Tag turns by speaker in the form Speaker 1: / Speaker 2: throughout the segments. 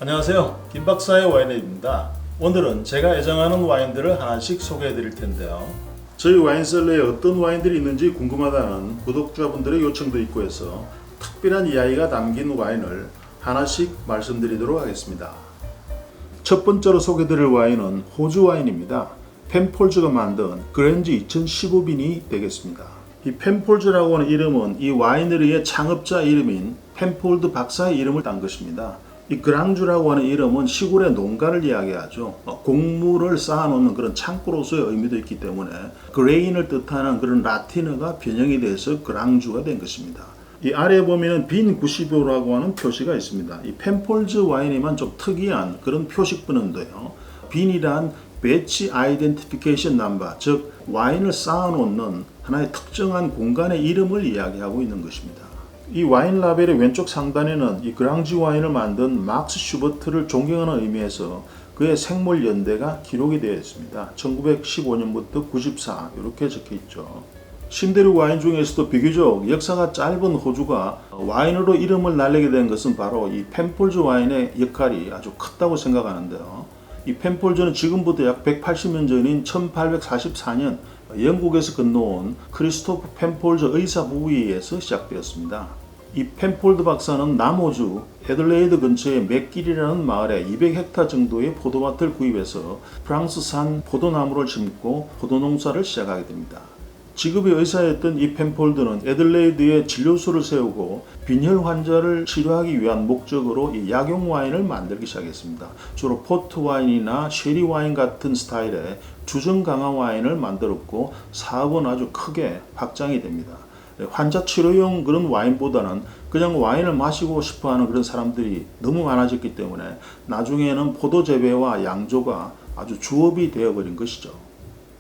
Speaker 1: 안녕하세요. 김박사의 와인입니다. 오늘은 제가 애정하는 와인들을 하나씩 소개해 드릴 텐데요. 저희 와인셀러에 어떤 와인들이 있는지 궁금하다는 구독자분들의 요청도 있고 해서 특별한 이야기가 담긴 와인을 하나씩 말씀드리도록 하겠습니다. 첫 번째로 소개해 드릴 와인은 호주 와인입니다. 펜폴즈가 만든 그랜지 2015빈이 되겠습니다. 이 펜폴즈라고 하는 이름은 이 와이너리의 창업자 이름인 펜폴드 박사의 이름을 딴 것입니다. 이 그랑주라고 하는 이름은 시골의 농가를 이야기하죠. 곡물을 쌓아놓는 그런 창고로서의 의미도 있기 때문에 그레인을 뜻하는 그런 라틴어가 변형이 돼서 그랑주가 된 것입니다. 이 아래에 보면 빈 95라고 하는 표시가 있습니다. 이 펜폴즈 와인에만 좀 특이한 그런 표식뿐인데요. 빈이란 배치 아이덴티피케이션 넘버, 즉 와인을 쌓아놓는 하나의 특정한 공간의 이름을 이야기하고 있는 것입니다. 이 와인 라벨의 왼쪽 상단에는 이 그랑지 와인을 만든 막스 슈버트를 존경하는 의미에서 그의 생물 연대가 기록이 되어 있습니다. 1915년부터 94 이렇게 적혀 있죠. 신대륙 와인 중에서도 비교적 역사가 짧은 호주가 와인으로 이름을 날리게 된 것은 바로 이 펜폴즈 와인의 역할이 아주 컸다고 생각하는데요. 이 펜폴즈는 지금부터 약 180년 전인 1844년 영국에서 건너온 크리스토프 펜폴즈 의사 부부에 의해서 시작되었습니다. 이 펜폴드 박사는 남호주 애들레이드 근처의 맥길이라는 마을에 200헥타 정도의 포도밭을 구입해서 프랑스산 포도나무를 심고 포도농사를 시작하게 됩니다. 직업이 의사였던 이 펜폴드는 애들레이드에 진료소를 세우고 빈혈 환자를 치료하기 위한 목적으로 이 약용 와인을 만들기 시작했습니다. 주로 포트 와인이나 쉐리 와인 같은 스타일의 주정 강화 와인을 만들었고 사업은 아주 크게 확장이 됩니다. 환자 치료용 그런 와인보다는 그냥 와인을 마시고 싶어하는 그런 사람들이 너무 많아졌기 때문에 나중에는 포도 재배와 양조가 아주 주업이 되어버린 것이죠.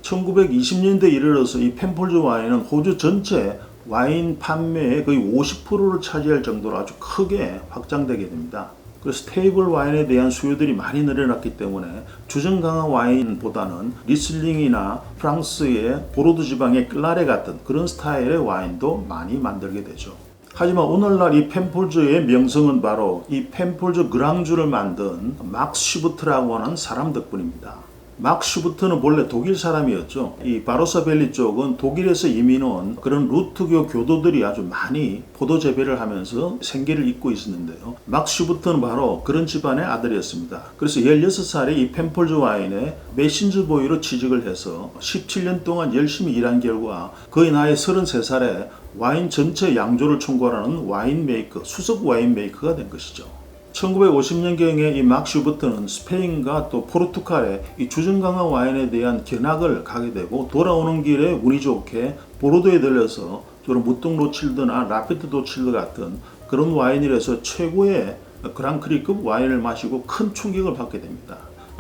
Speaker 1: 1920년대에 이르러서 이 펜폴즈 와인은 호주 전체 와인 판매의 거의 50%를 차지할 정도로 아주 크게 확장되게 됩니다. 그래서 테이블 와인에 대한 수요들이 많이 늘어났기 때문에 주정 강화 와인보다는 리슬링이나 프랑스의 보르도 지방의 클라레 같은 그런 스타일의 와인도 많이 만들게 되죠. 하지만 오늘날 이 펜폴즈의 명성은 바로 이 펜폴즈 그랑주를 만든 막스 슈버트라고 하는 사람 덕분입니다. 막스 슈버트는 본래 독일 사람이었죠. 이 바로사밸리 쪽은 독일에서 이민 온 그런 루트교 교도들이 아주 많이 포도 재배를 하면서 생계를 잇고 있었는데요. 막스 슈버트는 바로 그런 집안의 아들이었습니다. 그래서 16살에 이 펜폴즈 와인에 메신저 보이로 취직을 해서 17년 동안 열심히 일한 결과 거의 나이 33살에 와인 전체 양조를 총괄하는 와인 메이커, 수석 와인 메이커가 된 것이죠. 1950년경에 이 막스 슈버트는 스페인과 또 포르투갈의 이 주정 강화 와인에 대한 견학을 가게 되고 돌아오는 길에 운이 좋게 보르도에 들려서 주로 무뚱 로칠드나 라페트 도칠드 같은 그런 와인이라서 최고의 그랑크리급 와인을 마시고 큰 충격을 받게 됩니다.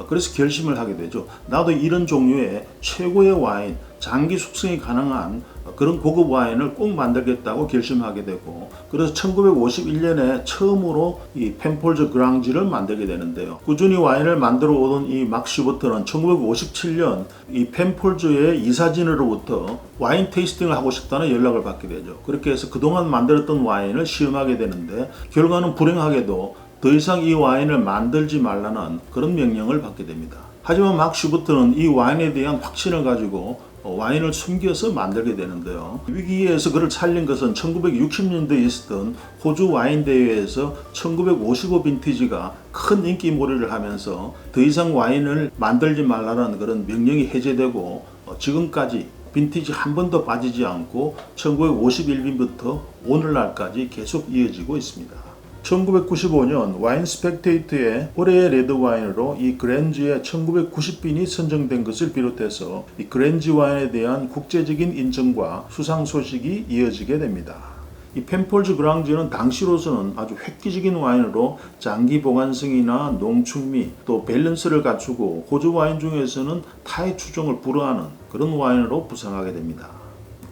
Speaker 1: 그래서 결심을 하게 되죠. 나도 이런 종류의 최고의 와인, 장기 숙성이 가능한 그런 고급 와인을 꼭 만들겠다고 결심하게 되고, 그래서 1951년에 처음으로 이 펜폴즈 그랑지를 만들게 되는데요. 꾸준히 와인을 만들어 오던 이 막스 슈버트는 1957년 이 펜폴즈의 이사진으로부터 와인 테이스팅을 하고 싶다는 연락을 받게 되죠. 그렇게 해서 그동안 만들었던 와인을 시음하게 되는데 결과는 불행하게도 더 이상 이 와인을 만들지 말라는 그런 명령을 받게 됩니다. 하지만 막스 슈버트는 이 와인에 대한 확신을 가지고 와인을 숨겨서 만들게 되는데요. 위기에서 그를 살린 것은 1960년대에 있었던 호주 와인 대회에서 1955 빈티지가 큰 인기몰이를 하면서 더 이상 와인을 만들지 말라는 그런 명령이 해제되고 지금까지 빈티지 한 번도 빠지지 않고 1951빈부터 오늘날까지 계속 이어지고 있습니다. 1995년 와인 스펙테이터의 올해의 레드 와인으로 이 그랜지의 1990빈이 선정된 것을 비롯해서 이 그랜지 와인에 대한 국제적인 인정과 수상 소식이 이어지게 됩니다. 이 펜폴즈 그랑지는 당시로서는 아주 획기적인 와인으로 장기 보관성이나 농축미 또 밸런스를 갖추고 호주 와인 중에서는 타의 추종을 불허하는 그런 와인으로 부상하게 됩니다.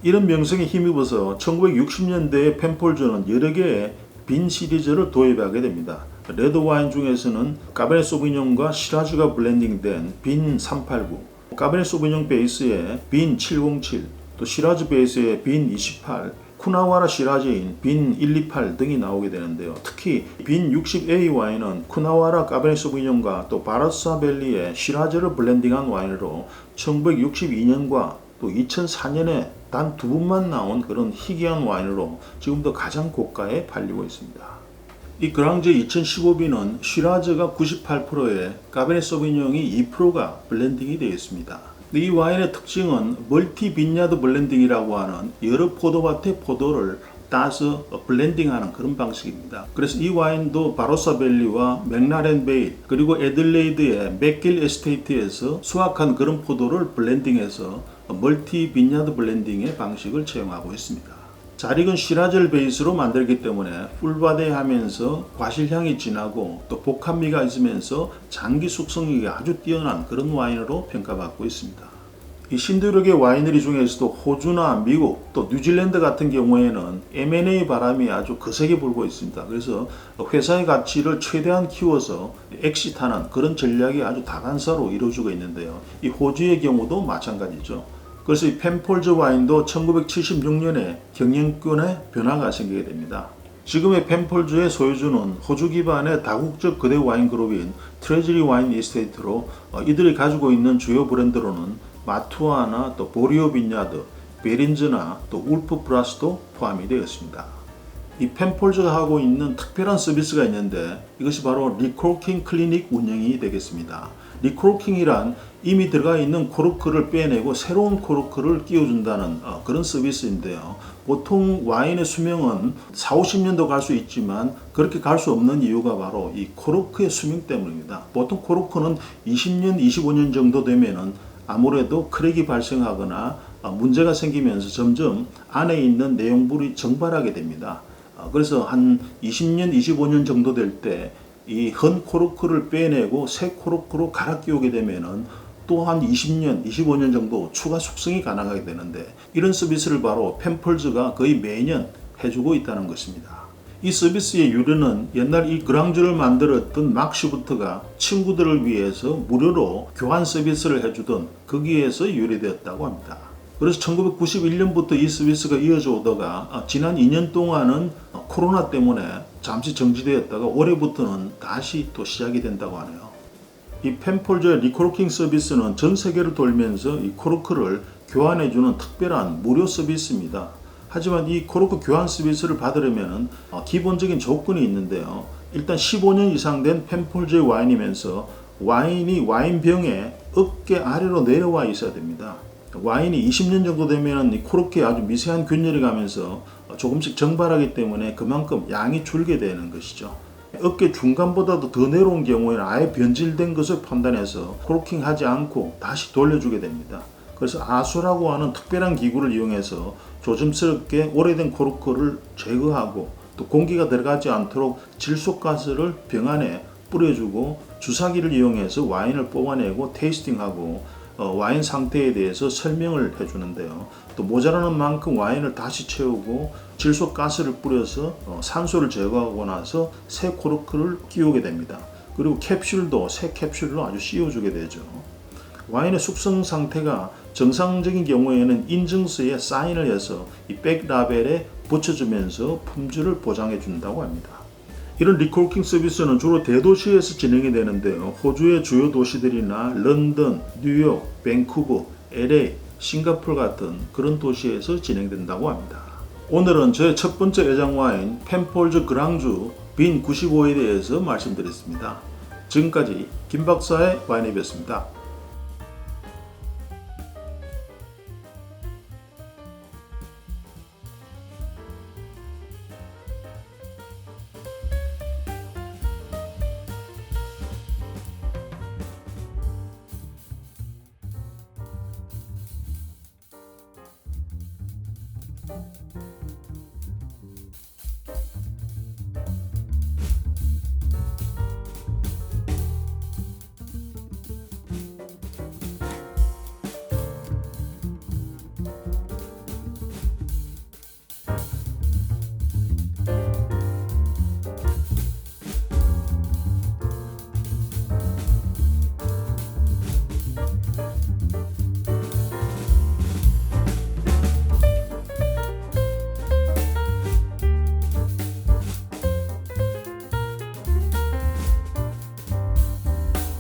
Speaker 1: 이런 명성에 힘입어서 1960년대에 펜폴즈는 여러 개의 빈 시리즈를 도입하게 됩니다. 레드 와인 중에서는 까베르네 소비뇽과 시라즈가 블렌딩된 빈 389, 까베르네 소비뇽 베이스의 빈 707, 또 시라즈 베이스의 빈 28, 쿠나와라 시라즈인 빈 128 등이 나오게 되는데요. 특히 빈 60A 와인은 쿠나와라 까베네 소비뇽과 또 바로사 밸리의 시라즈를 블렌딩한 와인으로 1962년과 또 2004년에 단 두 번만 나온 그런 희귀한 와인으로 지금도 가장 고가에 팔리고 있습니다. 이 그랑제 2015B는 시라즈가 98%에 까베네 소비뇽이 2%가 블렌딩이 되어 있습니다. 이 와인의 특징은 멀티 빈야드 블렌딩이라고 하는 여러 포도밭의 포도를 따서 블렌딩하는 그런 방식입니다. 그래서 이 와인도 바로사 밸리와 맥라렌 베일 그리고 애들레이드의 맥길 에스테이트에서 수확한 그런 포도를 블렌딩해서 멀티 빈야드 블렌딩의 방식을 채용하고 있습니다. 잘 익은 시라즈를 베이스로 만들기 때문에 풀바디하면서 과실향이 진하고 또 복합미가 있으면서 장기 숙성력이 아주 뛰어난 그런 와인으로 평가받고 있습니다. 이 신두력의 와이너리 중에서도 호주나 미국 또 뉴질랜드 같은 경우에는 M&A 바람이 아주 거세게 불고 있습니다. 그래서 회사의 가치를 최대한 키워서 엑시트하는 그런 전략이 아주 다단사로 이루어지고 있는데요. 이 호주의 경우도 마찬가지죠. 그래서 이 펜폴즈 와인도 1976년에 경영권의 변화가 생기게 됩니다. 지금의 펜폴즈의 소유주는 호주 기반의 다국적 거대 와인 그룹인 트레저리 와인 이스테이트로 이들이 가지고 있는 주요 브랜드로는 마투아나 또 보리오 빈야드, 베린즈나 또 울프 브라스도 포함이 되어 있습니다. 이 펜폴즈가 하고 있는 특별한 서비스가 있는데 이것이 바로 리코킹 클리닉 운영이 되겠습니다. 리코킹이란 이미 들어가 있는 코르크를 빼내고 새로운 코르크를 끼워준다는 그런 서비스인데요. 보통 와인의 수명은 40~50년도 갈 수 있지만 그렇게 갈 수 없는 이유가 바로 이 코르크의 수명 때문입니다. 보통 코르크는 20년, 25년 정도 되면은 아무래도 크랙이 발생하거나 문제가 생기면서 점점 안에 있는 내용물이 증발하게 됩니다. 그래서 한 20년, 25년 정도 될 때 이 헌 코르크를 빼내고 새 코르크로 갈아 끼우게 되면은 또 한 20년, 25년 정도 추가 숙성이 가능하게 되는데 이런 서비스를 바로 펜폴즈가 거의 매년 해주고 있다는 것입니다. 이 서비스의 유래는 옛날 이 그랑주를 만들었던 막 슈부트가 친구들을 위해서 무료로 교환 서비스를 해주던 거기에서 유래되었다고 합니다. 그래서 1991년부터 이 서비스가 이어져 오다가 지난 2년 동안은 코로나 때문에 잠시 정지되었다가 올해부터는 다시 또 시작이 된다고 하네요. 이 펜폴즈의 리코킹 서비스는 전 세계를 돌면서 이 코르크를 교환해주는 특별한 무료 서비스입니다. 하지만 이 코르크 교환 서비스를 받으려면 기본적인 조건이 있는데요. 일단 15년 이상 된 펜폴즈의 와인이면서 와인이 와인병에 어깨 아래로 내려와 있어야 됩니다. 와인이 20년 정도 되면 이 코르크에 아주 미세한 균열이 가면서 조금씩 증발하기 때문에 그만큼 양이 줄게 되는 것이죠. 어깨 중간보다도 더 내려온 경우에는 아예 변질된 것을 판단해서 코르킹하지 않고 다시 돌려주게 됩니다. 그래서 아수라고 하는 특별한 기구를 이용해서 조심스럽게 오래된 코르크를 제거하고 또 공기가 들어가지 않도록 질소가스를 병 안에 뿌려주고 주사기를 이용해서 와인을 뽑아내고 테이스팅하고 와인 상태에 대해서 설명을 해주는데요. 또 모자라는 만큼 와인을 다시 채우고 질소가스를 뿌려서 산소를 제거하고 나서 새 코르크를 끼우게 됩니다. 그리고 캡슐도 새 캡슐로 아주 씌워주게 되죠. 와인의 숙성 상태가 정상적인 경우에는 인증서에 사인을 해서 이 백라벨에 붙여주면서 품질을 보장해 준다고 합니다. 이런 리코킹 서비스는 주로 대도시에서 진행이 되는데요. 호주의 주요 도시들이나 런던, 뉴욕, 밴쿠버, LA, 싱가포르 같은 그런 도시에서 진행된다고 합니다. 오늘은 저의 첫 번째 애정 와인 펜폴즈 그랑주 빈 95에 대해서 말씀드렸습니다. 지금까지 김박사의 와인앱이었습니다.
Speaker 2: you.